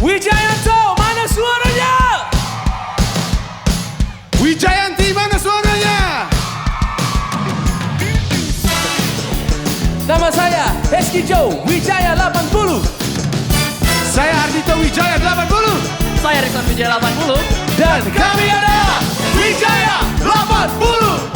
Wijayanto, mana suaranya? Wijayanti, mana suaranya? Nama saya Heski Joe, Wijaya 80. Saya Ardito Wijaya 80. Saya Rizwan Wijaya 80. Dan kami adalah Wijaya 80.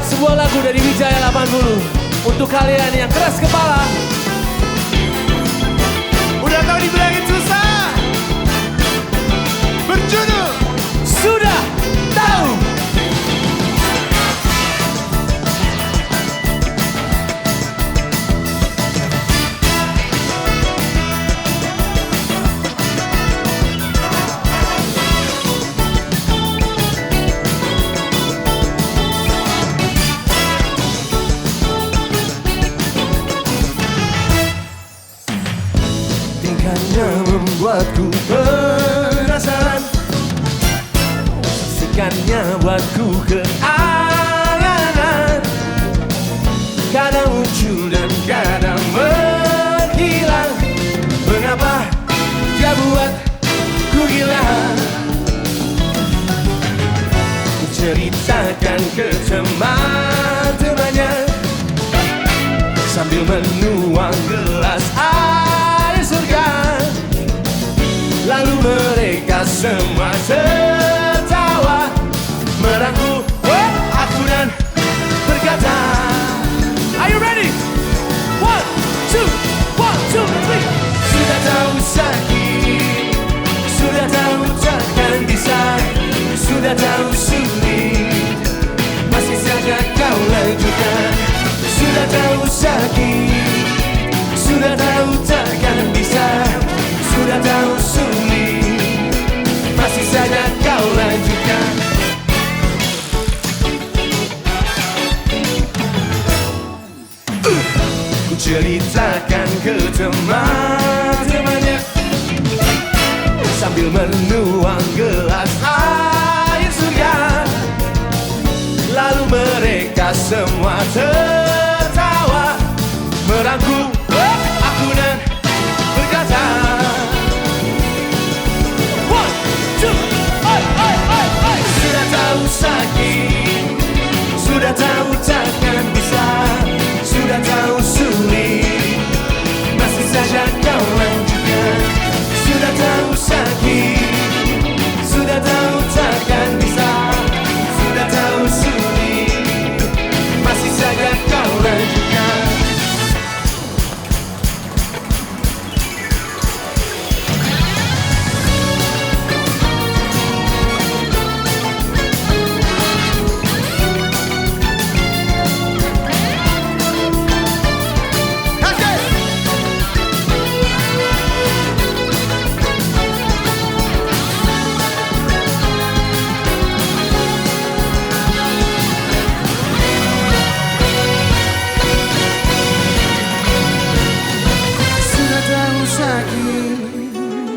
Sebuah lagu dari Wijaya 80 untuk kalian yang keras kepala. Udah tahu dibilangin susah. Berjudul Sudah Tahu. Tingkahnya membuatku penasaran, saksikannya buatku keangan-angan. Kadang muncul dan kadang menghilang. Mengapa dia buat ku gila? Ku ceritakan ke teman-temannya sambil menuang gelas air surga. Lalu mereka semua tertawa, merangkul aku dan berkata, Are you ready? 1, 2, 1, 2, 3. Sudah tahu sakit, sudah tahu takkan bisa, sudah tahu sulit, Sudah tahu sakit, sudah tahu takkan bisa, sudah tahu sulit, masih saja kau lanjutkan. Ku ceritakan ke teman-temannya sambil menuang gelas air surga. Lalu mereka semua tertawa, merangkul aku dan berkata, one, two, oi. Sudah tahu sakit, sudah tahu takkan bisa, sudah tahu sulit, masih saja kau lanjutkan. Sudah tahu sakit, sudah tahu takkan bisa, sudah tahu sulit, masih saja kau lanjutkan.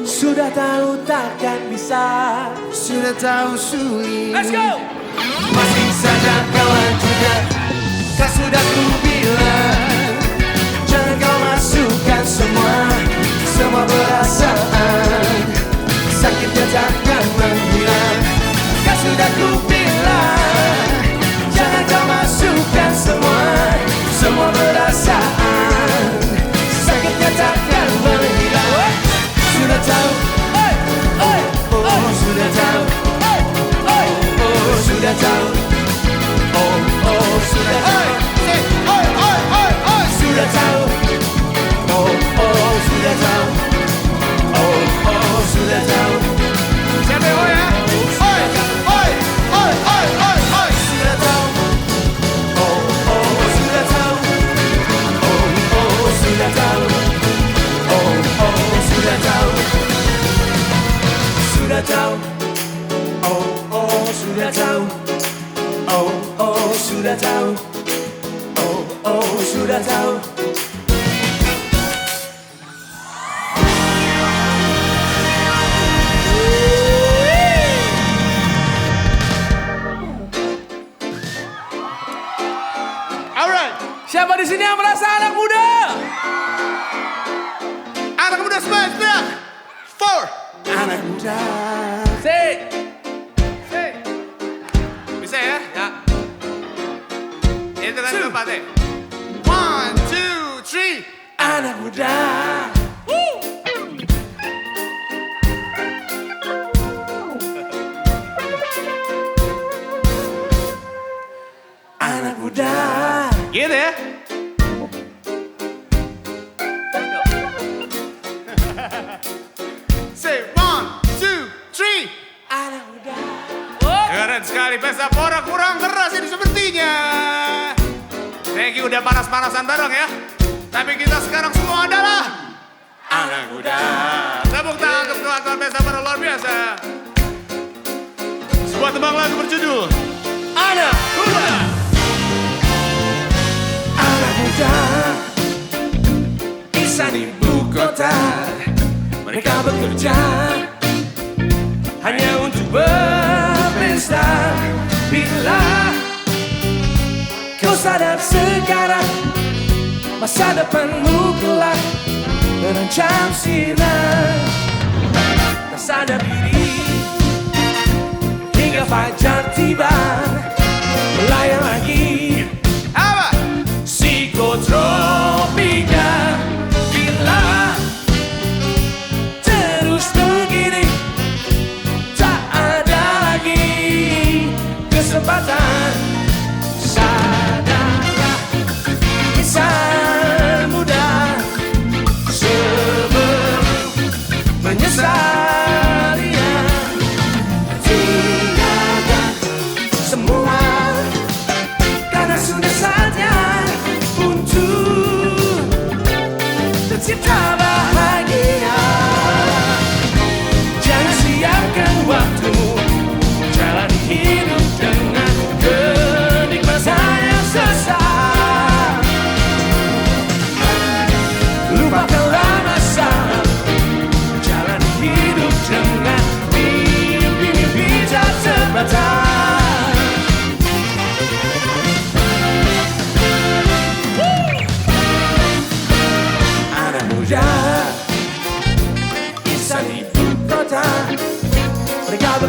Sudah tahu takkan bisa, Sudah tahu sulit. let's go! Masih saja kau lanjutkan. Kan sudah ku bilang, jangan kau masukkan semua perasaan, sakitnya takkan menghilang. Kan sudah ku bilang, jangan kau masukkan semua perasaan, sakitnya takkan menghilang. Sudah tahu, sudah tahu, sudah tahu, sudah tahu, sudah tahu, sudah tahu, sudah tahu. Siapa yang ya? Sudah tahu, sudah tahu, sudah tahu, sudah tahu, sudah tahu, sudah tahu, sudah tahu, sudah tahu. Alright, Siapa di sini yang merasa anak muda? anak muda semua teriak. 4. Anak muda. Say. Bisa ya? Ya. Itu kan tempatnya. 1, 2, 3. Anak muda. Anak muda. Gitu ya? Say 1, 2, 3. Anak muda. Keren sekali, pesta pora kurang keras ini sepertinya. Thank you, udah panas-panasan bareng ya. Tapi kita sekarang semua adalah anak muda. Tepuk tangan untuk teman-teman pesta pora luar biasa. Sebuah tembang lagu berjudul Anak muda. Anak muda. Insan ibu kota. Mereka bekerja hanya untuk berpesta. Bila kau sadar sekarang, masa depanmu kelak terancam sirna. Tak sadar diri hingga fajar tiba, melayang lagi apa? psikotropika. Bila terus begini, tak ada lagi kesempatan. Sadarkah insan muda sebelum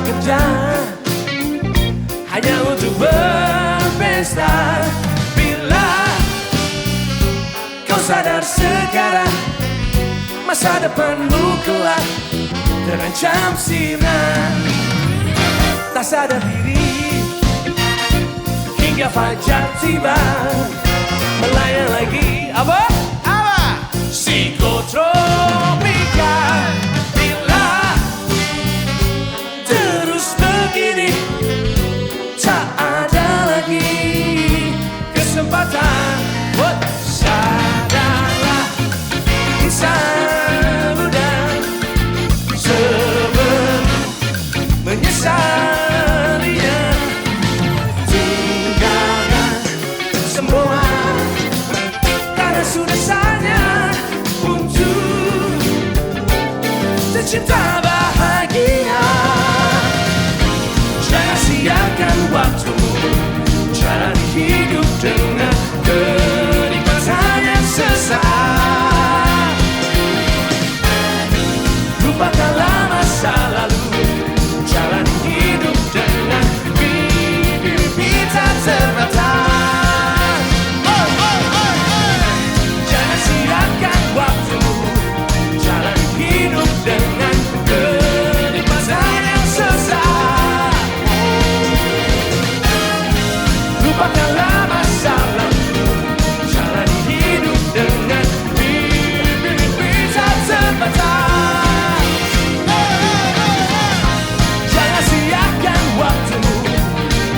bekerja hanya untuk berpesta. Bila kau sadar sekarang, masa depanmu kelak terancam sirna. Tak sadar diri hingga fajar tiba, melayang lagi apa? Psikotropika. Bila terus begini, tak ada lagi kesempatan. Sadarlah insan muda sebelum menyesalinya. Tinggalkan semua karena sudah saatnya untuk tercipta bahagia. Jangan siakan waktumu, jalani hidup dengan kenikmatan yang sesaat. Lupakanlah masa lalu, jalani hidup dengan mimpi tak terbatas. Jangan siakan waktumu, jalani hidup dengan kenikmatan yang sesaat. Lupakanlah masa lalu, jalani hidup dengan mimpi tak terbatas. Jangan siakan waktumu,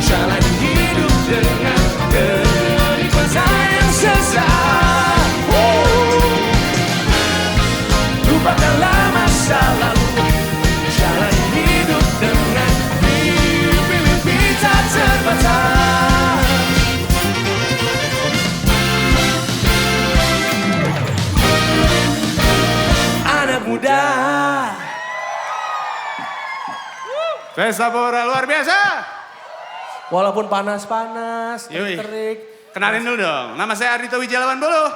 jalani hidup dengan kenikmatan yang sesaat. Lupakanlah masa lalu, jalani hidup dengan mimpi tak terbatas. Anak muda. Pesta Pora luar biasa. Walaupun panas-panas, Yoi. terik. Kenalin dulu dong, nama saya Ardhito Wijaya 80.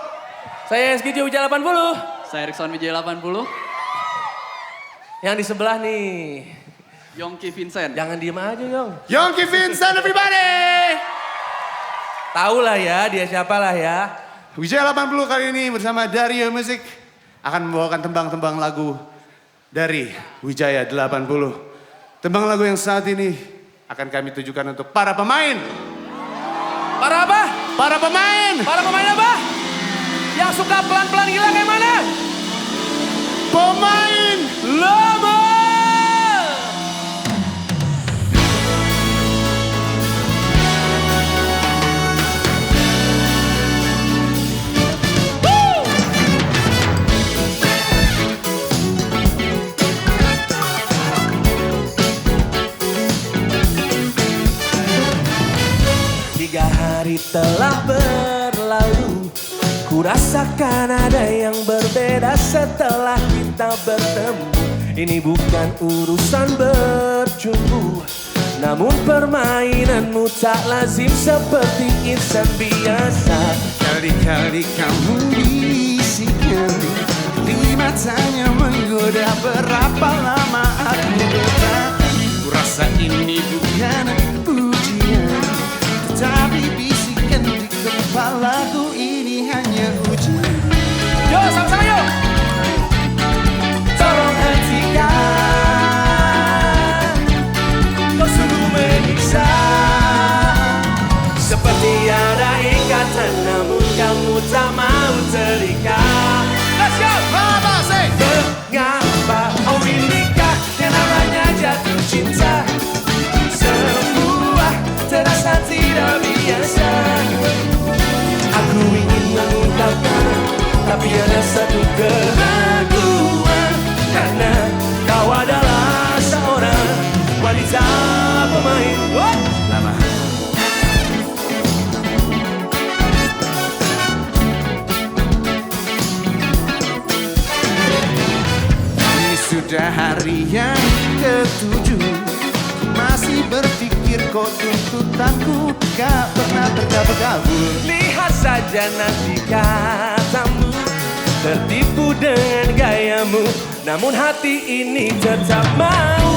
Saya SGJ Wijaya 80. Saya Erikson Wijaya 80. Yang di sebelah nih. Yongki Vincent. Jangan diem aja, Yong. Yongki Vincent everybody. Tahu lah ya, dia siapa lah ya. Wijaya 80 kali ini bersama Dario Music akan membawakan tembang-tembang lagu dari Wijaya 80. Tembang lagu yang saat ini akan kami tujukan untuk para pemain. Para apa? Para pemain. Para pemain apa? Yang suka pelan-pelan gila kayak mana? Pemain Lama. Tiga hari telah berlalu, ku rasakan ada yang berbeda setelah kita bertemu. Ini bukan urusan bercumbu, namun permainanmu tak lazim seperti insan biasa. Kali-kali kamu bisikan di matanya menggoda, berapa lama aku bertahan. Ku rasa ini bukan ujian, tapi bisikan di kepalaku ini hanya ujian. Yo, sama-sama yuk. Tolong hentikan, kau sungguh menyiksa. Seperti ada ikatan, namun kamu tak mau terikat. Let's go! Apa sih? Mengapa kau menikah yang namanya jatuh cinta? Semua terasa tidak biasa. Aku ingin mengungkapkan, tapi ada satu keraguan, karena kau adalah seorang wanita pemain. Lama. Ini sudah hari yang ke-7, masih berpikir kok tuntutanku gak pernah terkabul. Lihat saja nanti katamu, tertipu dengan gayamu, namun hati ini tetap mau.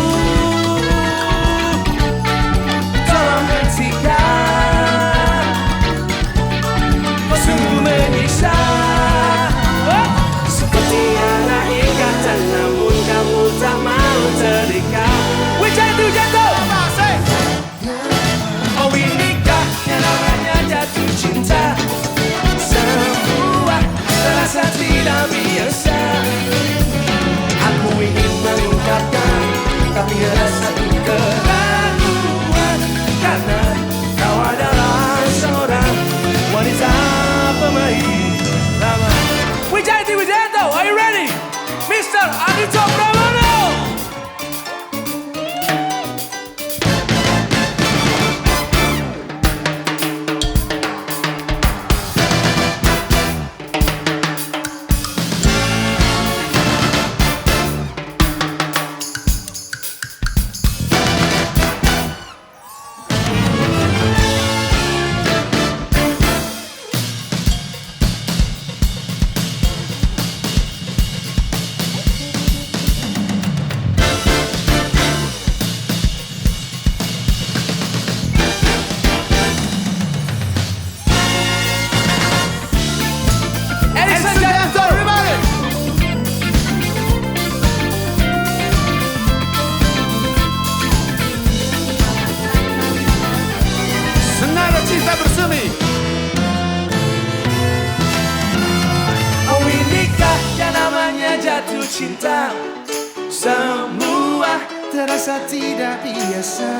terasa tidak biasa.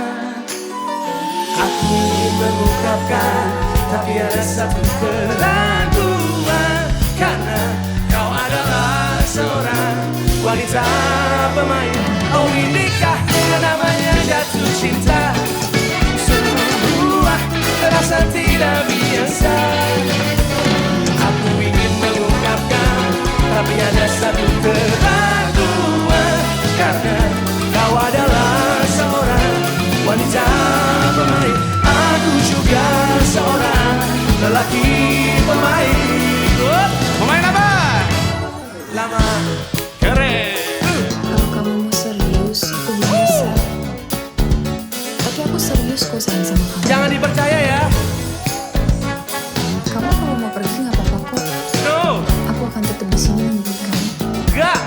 Aku ingin mengungkapkan, tapi ada satu keraguan. Karena kau adalah seorang wanita pemain. Oh, inikah yang namanya jatuh cinta? Semua terasa tidak biasa. Aku ingin mengungkapkan, tapi ada satu keraguan. Karena kau adalah seorang wanita pemain. Aku juga seorang lelaki pemain. Pemain apa? Lama. Keren. Kalau kamu mau serius, aku bisa. Tapi aku serius kok sayang sama kamu. Jangan dipercaya ya. Kamu kalau mau pergi nggak apa-apa kok. No. Aku akan tetap di sini nungguin kamu. Enggak.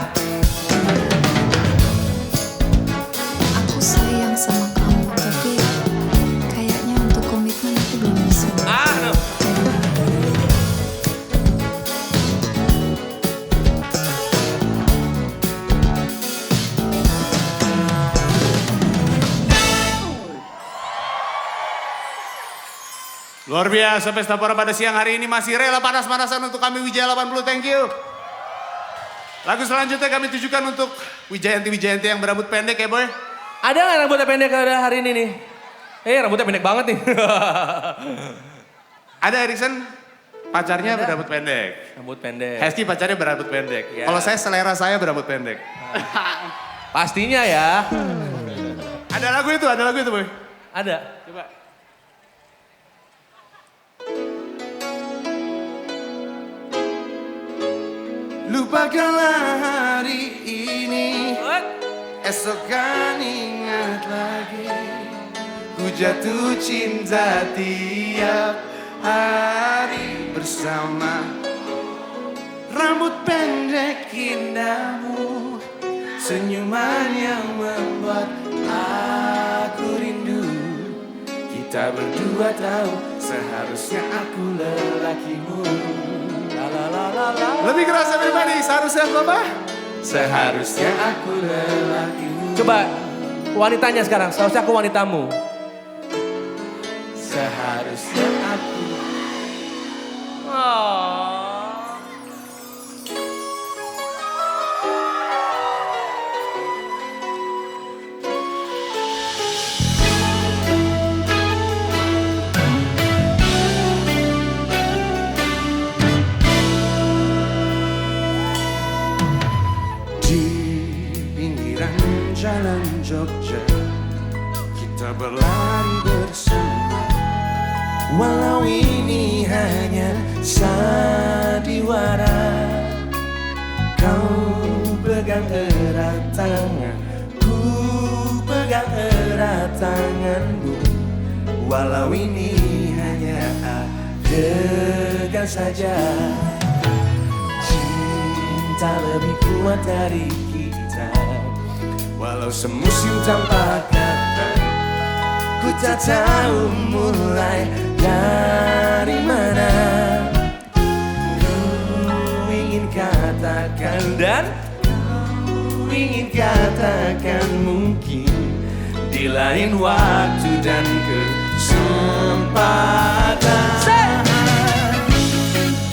Aku sayang sama kamu, tapi kayaknya untuk komitmen aku belum bisa. No. Luar biasa pesta pora pada siang hari ini masih rela panas-panasan untuk kami Wijaya 80, thank you. Lagu selanjutnya kami tujukan untuk Wijayanti yang berambut pendek ya boy. Ada nggak rambutnya pendek ada hari ini nih? Rambutnya pendek banget nih. Ada Erikson pacarnya berambut pendek. Rambut pendek. Hesky pacarnya berambut pendek. Ya. Kalau saya selera saya berambut pendek. Pastinya ya. Ada lagu itu boy. Ada. Coba. Lupakanlah hari ini, esok kan ingat lagi. Ku jatuh cinta tiap hari bersama rambut pendek indahmu, senyuman yang membuat aku rindu. Kita berdua tahu seharusnya aku lelakimu. Lebih keras everybody, seharusnya aku apa? Seharusnya aku lelakimu. Coba wanitanya sekarang, seharusnya aku wanitamu. Seharusnya aku. Di pinggiran jalan Jogja, kita berlari bersama. Walau ini hanya sandiwara, kau pegang erat tangan, ku pegang erat tanganmu. Walau ini hanya adegan saja, cinta lebih kuat dari kita. Walau semusim tanpa kata, ku tak tahu mulai dari mana. Ku ingin katakan dan ku ingin katakan mungkin di lain waktu dan kesempatan.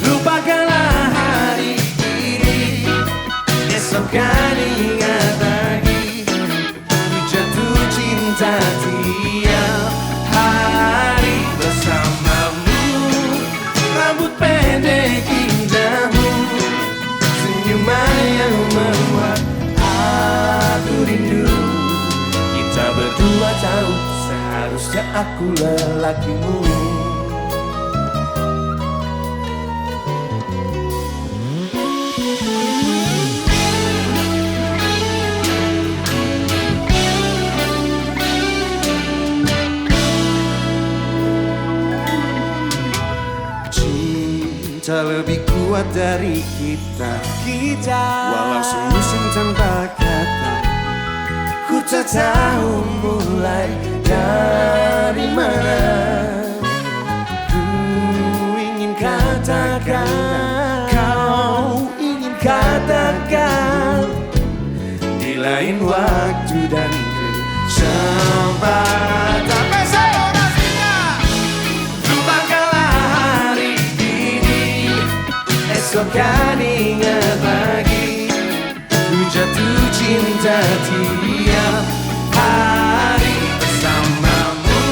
Lupakanlah hari ini, esok kan ingat lagi. Ku jatuh cinta tiap hari bersamamu. Rambut pendek indahmu, senyuman yang membuat aku rindu. Kita berdua tahu seharusnya aku lelakimu. Cinta lebih kuat dari kita. Walau semusim tanpa kata, ku tak tahu mulai dari mana. Ku ingin katakan, kau ingin katakan di lain waktu dan Kesempatan Pesapora singa. Lupakanlah hari ini, esok kan ingat lagi. Ku jatuh cinta tiap hari bersamamu.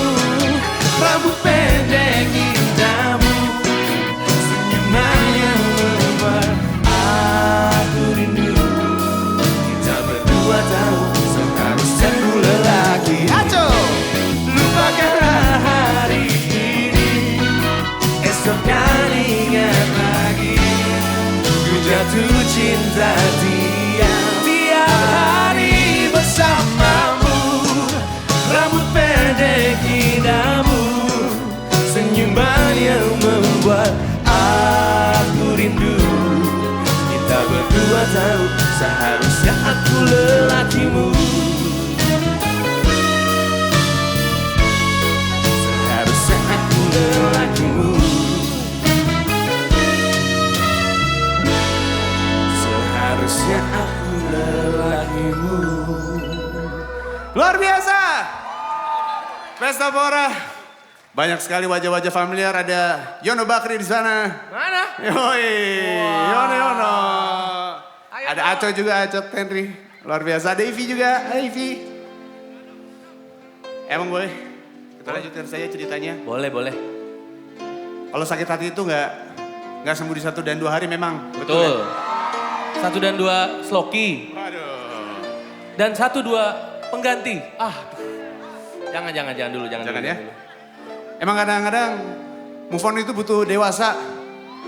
Rambut pendek indahmu, senyuman yang membuat aku rindu. Kita berdua tahu seharusnya ku lelaki. Aco! Lupakanlah hari ini, esok kan ingat lagi. Ku jatuh cinta tiap hari bersamamu. Rambut pendek indahmu, senyuman yang membuat aku rindu. Kita berdua tahu seharusnya aku lelakimu. Seharusnya aku lelakimu. Seharusnya aku lelakimu. Luar biasa. Pesapora. Banyak sekali wajah-wajah familiar. Ada Yono Bakri di sana. Mana? Yoi, Yono. Ayo Ada dong. Aco juga, Aco Henry. Luar biasa. Ada Ivy juga. Hai Ivy. Emang boleh? Kita lanjutkan saja ceritanya. Boleh. Kalau sakit hati itu nggak sembuh di 1 dan 2 hari memang. Betul. 1 dan 2 sloki. Waduh. Dan 1 2 pengganti. Jangan dulu, jangan Jangan dulu. ya. Emang kadang-kadang move on itu butuh dewasa.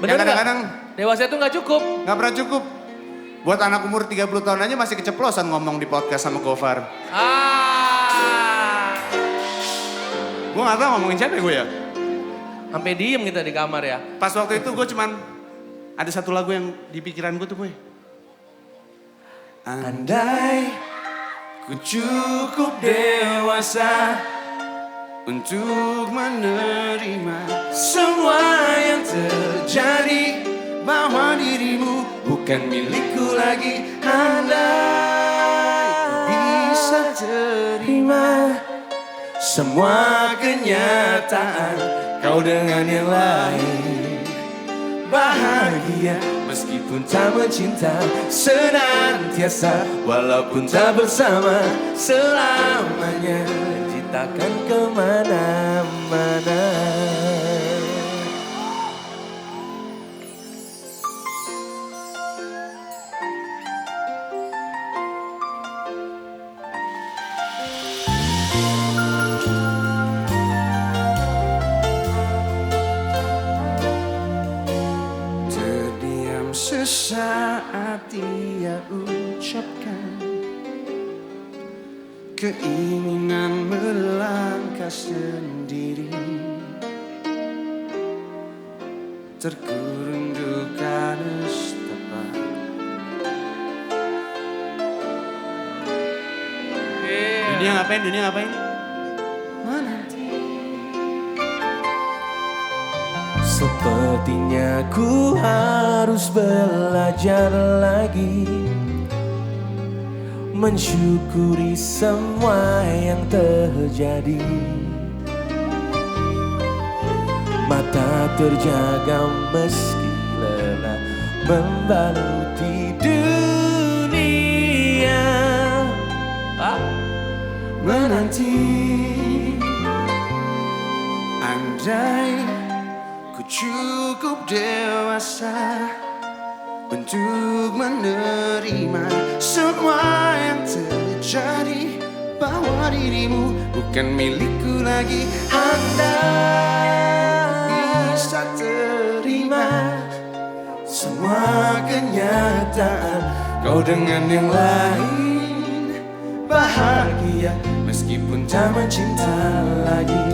Bener Yang kadang-kadang nggak? Dewasa itu nggak cukup. nggak pernah cukup. Buat anak umur 30 tahun aja masih keceplosan ngomong di podcast sama Gofar. Gue nggak tahu ngomongin siapa gue ya. Sampai diem kita di kamar ya. Pas waktu itu gue cuman ada satu lagu yang di pikiran gue tuh gue. Andai ku cukup dewasa untuk menerima semua yang terjadi, bahwa dirimu bukan milikku lagi. Andai bisa terima semua kenyataan, kau dengan yang lain bahagia meskipun tak mencinta, senantiasa walaupun tak bersama selamanya, takkan kemana-mana. Terdiam sesaat dia ucapkan keinginan melangkah sendiri, terkurung duka nestapa. Dunia ngapain? Menanti. Sepertinya ku harus belajar lagi mensyukuri semua yang terjadi. Mata terjaga meski lelah membaluti dunia. Menanti. Andai ku cukup dewasa untuk menerima semua yang terjadi, bahwa dirimu bukan milikku lagi. Andai bisa terima semua kenyataan, kau dengan yang lain bahagia meskipun tak mencinta lagi.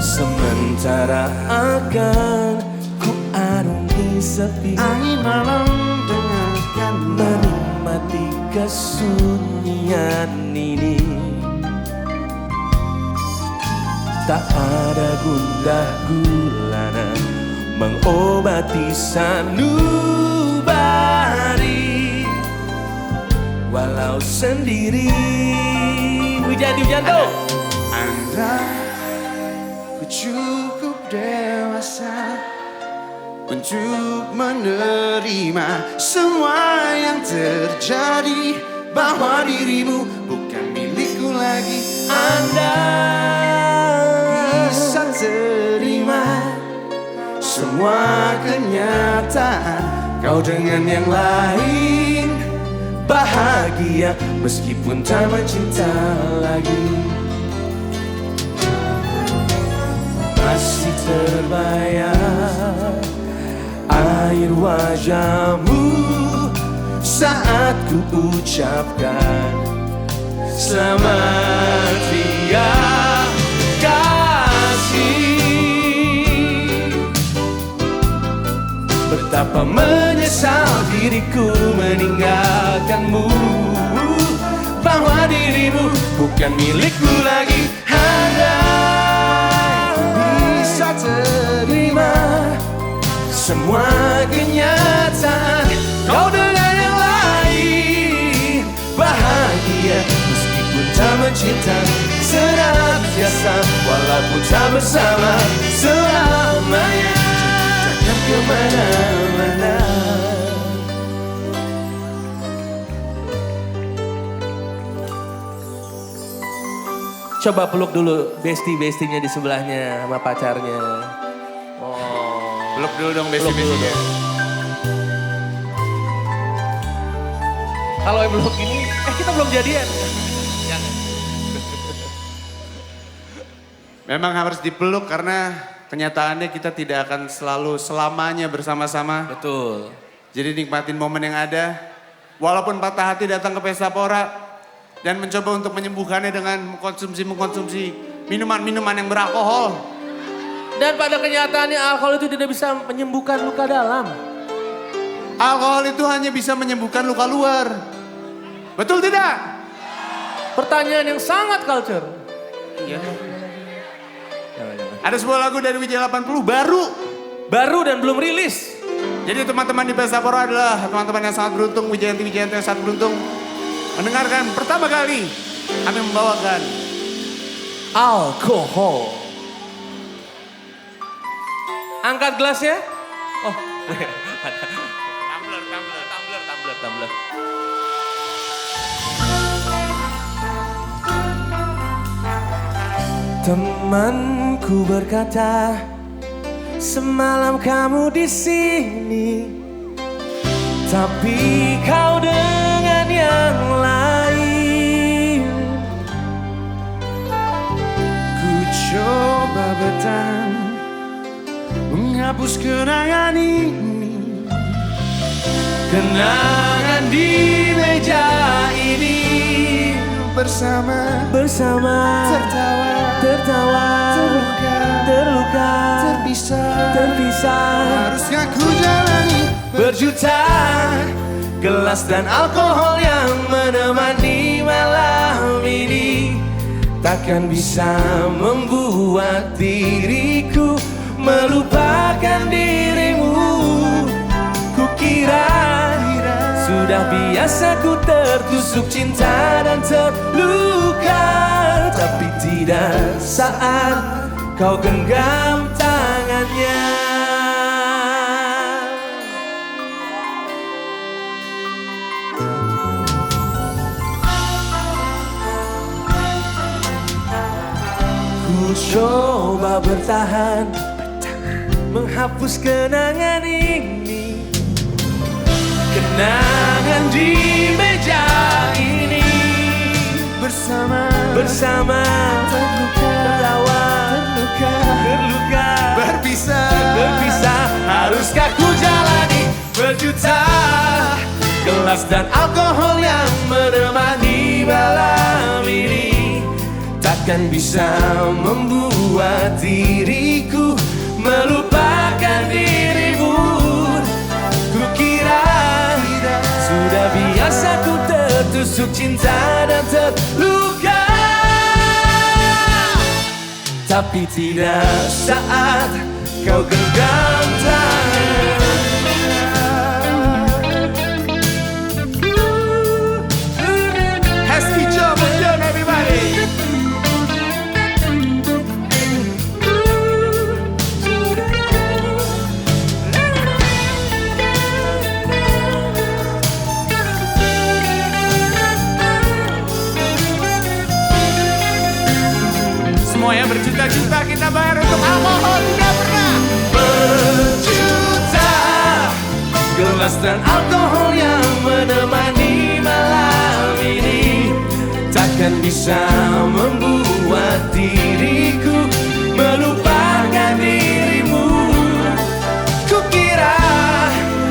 Sementara akan ku arungi sepi angin malam, dengarkan menikmati kesunyian ini. Tak ada gundah gulana mengobati sanubari, walau sendiri. Wijanti Wijanto. Andai ku cukup dewasa untuk menerima semua yang terjadi, bahwa dirimu bukan milikku lagi. Andai bisa terima semua kenyataan, kau dengan yang lain bahagia meskipun tak mencinta lagi. Masih terbayang air wajahmu saat ku ucapkan selamat tinggal kasih. Betapa menyesal diriku meninggalkanmu, bahwa dirimu bukan milikku lagi. Andai bisa terima semua kenyataan, kau dengan yang lain bahagia meskipun tak mencinta, senantiasa walaupun tak bersama selamanya. Takkan kemana-mana. Coba peluk dulu besti-bestinya di sebelahnya sama pacarnya. Oh, Peluk dulu dong besti-bestinya. Kalau yang belum gini, kita belum jadian. Memang harus dipeluk karena kenyataannya kita tidak akan selalu selamanya bersama-sama. Betul. Jadi nikmatin momen yang ada. Walaupun patah hati datang ke pesta pora dan mencoba untuk menyembuhkannya dengan mengkonsumsi minuman-minuman yang beralkohol. Dan pada kenyataannya alkohol itu tidak bisa menyembuhkan luka dalam. Alkohol itu hanya bisa menyembuhkan luka luar. Betul tidak? Pertanyaan yang sangat culture. Iya. Ada sebuah lagu dari Wijaya 80 baru dan belum rilis. Jadi teman-teman di Pesta Pora adalah teman-teman yang sangat beruntung, Wijayanti yang sangat beruntung mendengarkan pertama kali kami membawakan Alkohol. Angkat gelasnya. Oh, tumbler. Temanku berkata, semalam kamu di sini, tapi kau dengan yang lain. Ku coba bertahan menghapus kenangan ini, Kenangan di meja ini, bersama tertawa, terluka, terpisah. Haruskah ku jalani Berjuta gelas dan alkohol yang menemani malam ini takkan bisa membuat diriku melupakan dirimu. Kukira sudah biasa ku tertusuk cinta dan terluka, tapi tidak saat kau genggam tangannya. Ku coba bertahan menghapus kenangan ini, kenangan di meja ini, bersama tertawa, terluka, berpisah. Haruskah ku jalani berjuta gelas dan alkohol yang menemani malam ini takkan bisa membuat diriku melupakan dirimu. Kukira sudah biasa ku tertusuk cinta dan terluka, tapi tidak saat kau genggam tangan. ya, berjuta-juta kita bayar untuk alkohol tidak pernah. Berjuta gelas dan alkohol yang menemani malam ini takkan bisa membuat diriku melupakan dirimu. Kukira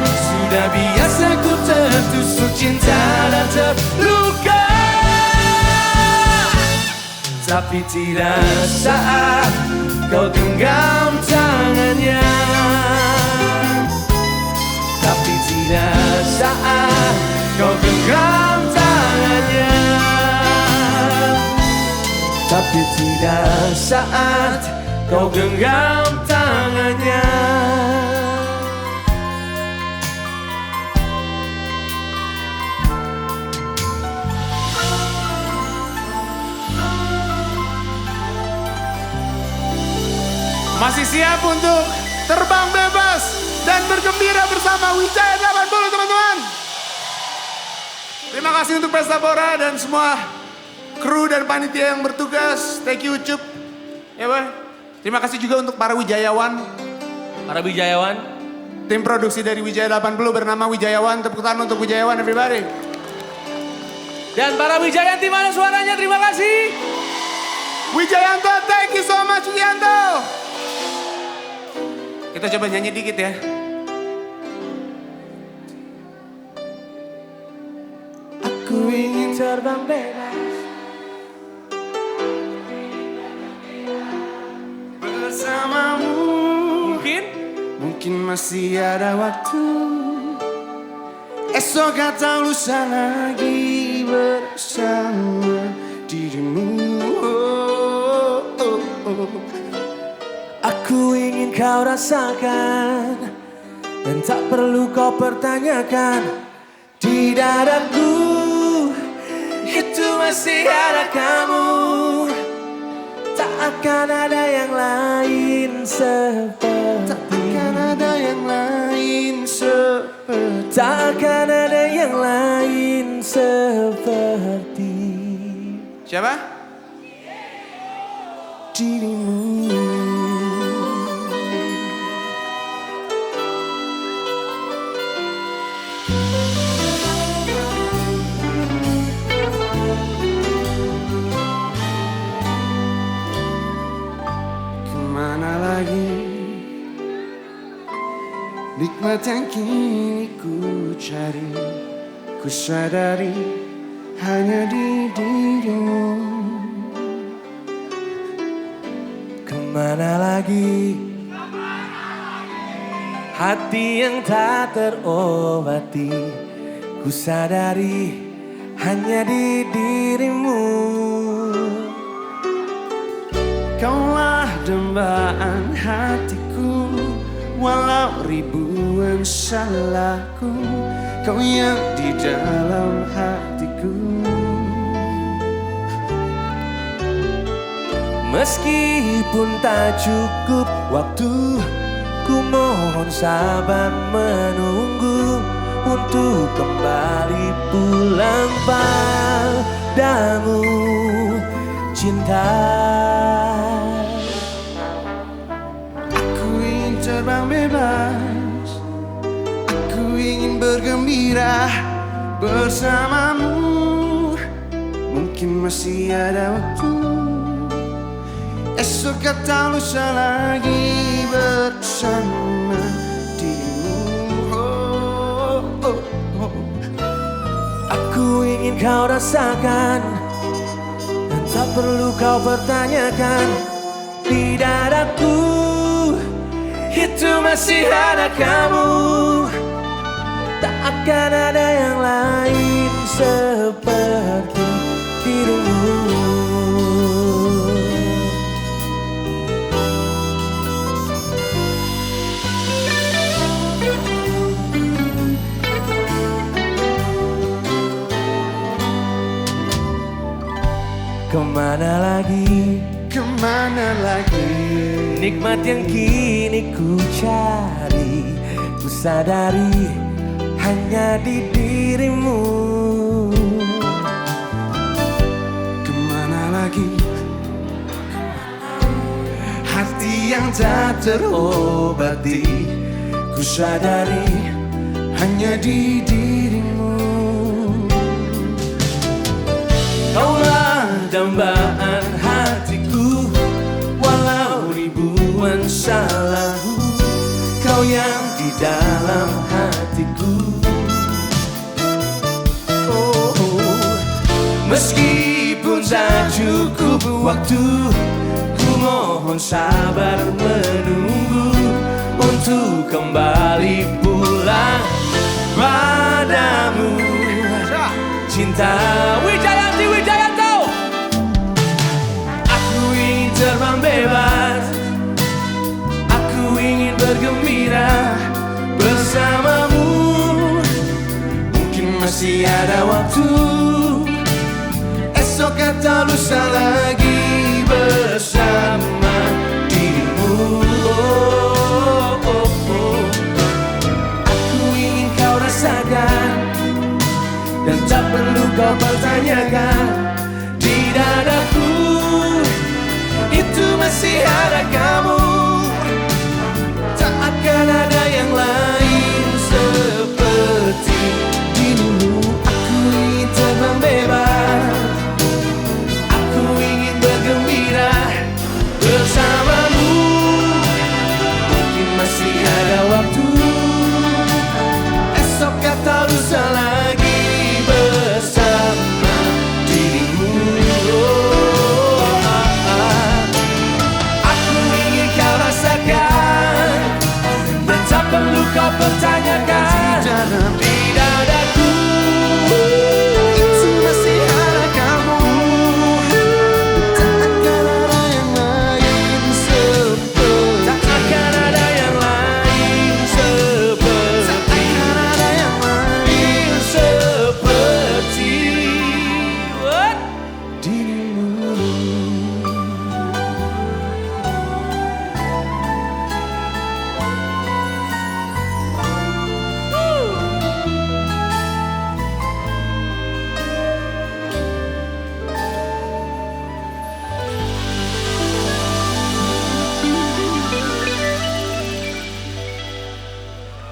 sudah biasa ku tertusuk cinta dan terluka, tapi tidak saat kau genggam tangannya. Tapi tidak saat kau genggam tangannya. Tapi tidak saat kau genggam tangannya. Masih siap untuk terbang bebas dan bergembira bersama Wijaya 80 teman-teman. Terima kasih untuk Pesta Pora dan semua kru dan panitia yang bertugas. Thank you Ucup. Ya boy. Terima kasih juga untuk para Wijayawan. Para Wijayawan. Tim produksi dari Wijaya 80 bernama Wijayawan. Tepuk tangan untuk Wijayawan everybody. Dan para Wijayanti mana suaranya? Terima kasih. Wijayanto, thank you so much Wijayanto. Kita coba nyanyi dikit ya. Aku ingin terbang bebas bersamamu. Mungkin masih ada waktu. Esok atau lusa lagi bersama dirimu. Aku ingin kau rasakan dan tak perlu kau pertanyakan. Di dadaku itu masih ada kamu. Tak akan ada yang lain seperti. Tak akan ada yang lain seperti. Tak akan ada yang lain seperti. Siapa? Dirimu. Kemana lagi nikmat yang kini ku cari, ku sadari hanya di dirimu. Kemana lagi hati yang tak terobati, ku sadari hanya di dirimu. Kaulah dambaan hatiku, walau ribuan salahku, kau yang di dalam hatiku. Meskipun tak cukup waktu, ku mohon sabar menunggu untuk kembali pulang padamu, cinta. Aku ingin terbang bebas, aku ingin bergembira bersamamu. Mungkin masih ada waktu, esok atau lusa lagi bersama dirimu. Aku ingin kau rasakan dan tak perlu kau pertanyakan. Di dadaku itu masih ada kamu. Tak akan ada yang lain seperti dirimu. Kemana lagi, kemana lagi nikmat yang kini ku cari, ku sadari hanya di dirimu. Kemana lagi, tak terobati. Ku sadari hanya di dirimu. Kaulah dambaan hatiku, walau ribuan salahku. Kau yang di dalam hatiku. Meskipun tak cukup waktu, ku mohon sabar menunggu untuk kembali pulang padamu. Cinta Wijayanti Wijayanto. Aku ingin terbang bebas, aku ingin bergembira bersamamu. Mungkin masih ada waktu, esok atau lusa lagi bersama dirimu. Aku ingin kau rasakan, dan tak perlu kau pertanyakan. Di dadaku itu masih ada kamu. Tak akan ada yang lain seperti dirimu. Aku ingin terbang bebas, aku ingin bergembira bersamamu. Mungkin masih ada waktu, esok atau lusa lagi bersama dirimu. Aku ingin kau rasakan, dan tak perlu kau pertanyakan. Di dadaku itu masih ada kamu. Tak akan ada yang lain seperti. Tak akan ada yang lain seperti. Tak akan ada yang lain seperti dirimu.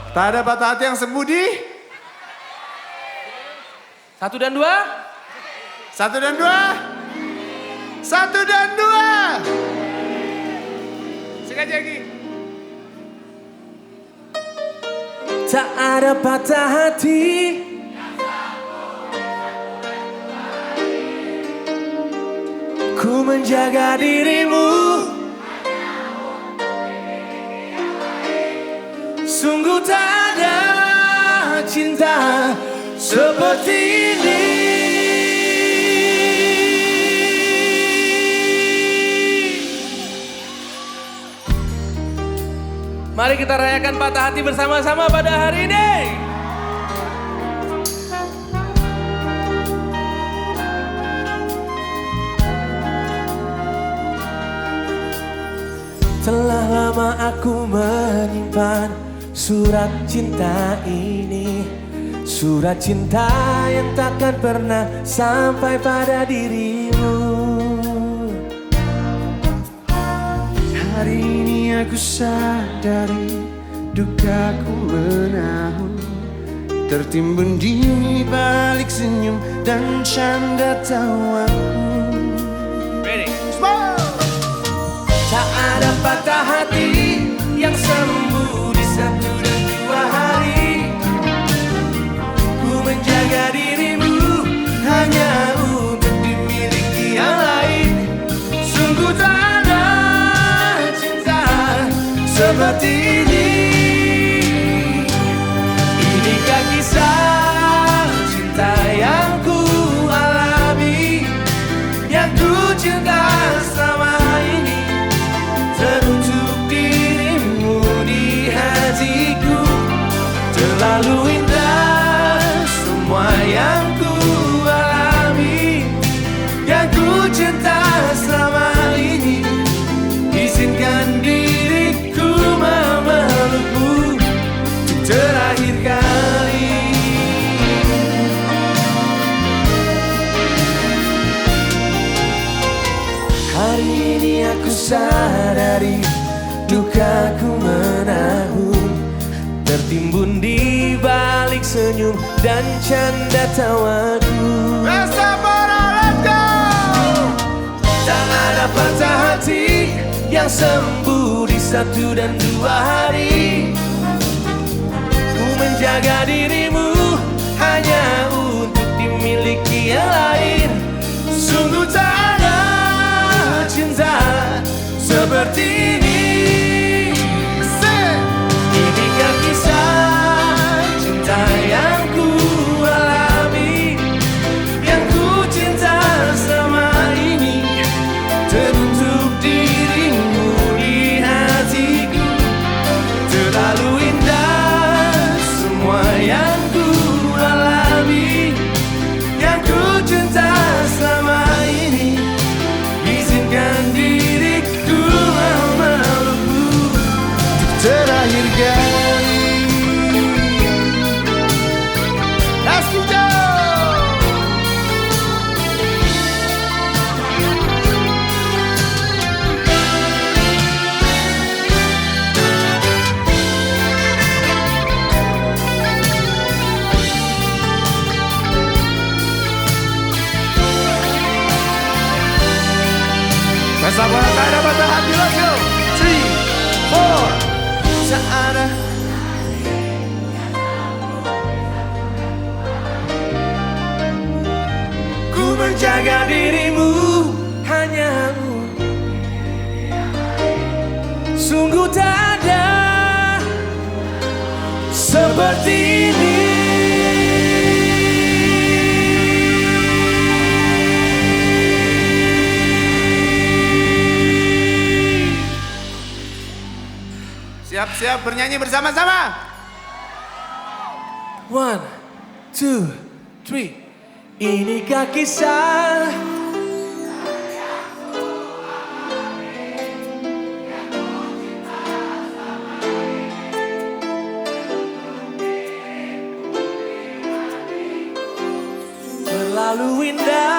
Tak ada patah hati yang sembunyi. 1 dan 2. 1 dan 2. 1 dan 2. Sengaja lagi. Tak ada patah hati, ku menjaga dirimu. Sungguh tak ada cinta seperti ini. Mari kita rayakan patah hati bersama-sama pada hari ini. Telah lama aku menyimpan surat cinta ini, surat cinta yang takkan pernah sampai pada dirimu. Hari ini aku sadari dukaku menahu, tertimbun di balik senyum dan canda tawaku. Tak ada patah hati yang sembuh di 1 dan 2 hari. Ku menjaga dirimu hanya untuk dimiliki yang lain. Sungguh tak ada cinta seperti ini. Inikah kisah cinta yang ku alami, yang ku cinta selama ini. Teruntuk dirimu di hatiku, terlalu indah semua yang ku alami, yang ku cinta selama ini. Izinkan diriku memelukmu untuk terakhir kali. Hari ini aku sadari dukaku menahun, tertimbun di balik senyum dan canda tawaku. Pesta Pora, let's go! Tak ada patah hati yang sembuh di 1 dan 2 hari. Ku menjaga dirimu hanya untuk dimiliki yang lain. Sungguh tak ada cinta seperti ini. Inikah kisah cinta yang ku alami, yang ku cinta selama ini, teruntuk dirimu di hatiku. Terlalu indah semua yang ku alami, yang ku cinta selama ini. Izinkan diriku memelukmu untuk terakhir kali. Let's go! Pesta Pora tak ada patah hati, let's go! 3, 4. Tak ada ku menjaga dirimu hanya sungguh tak ada seperti ini. Siap-siap bernyanyi bersama-sama. 1, 2, 3. Inikah kisah terlalu indah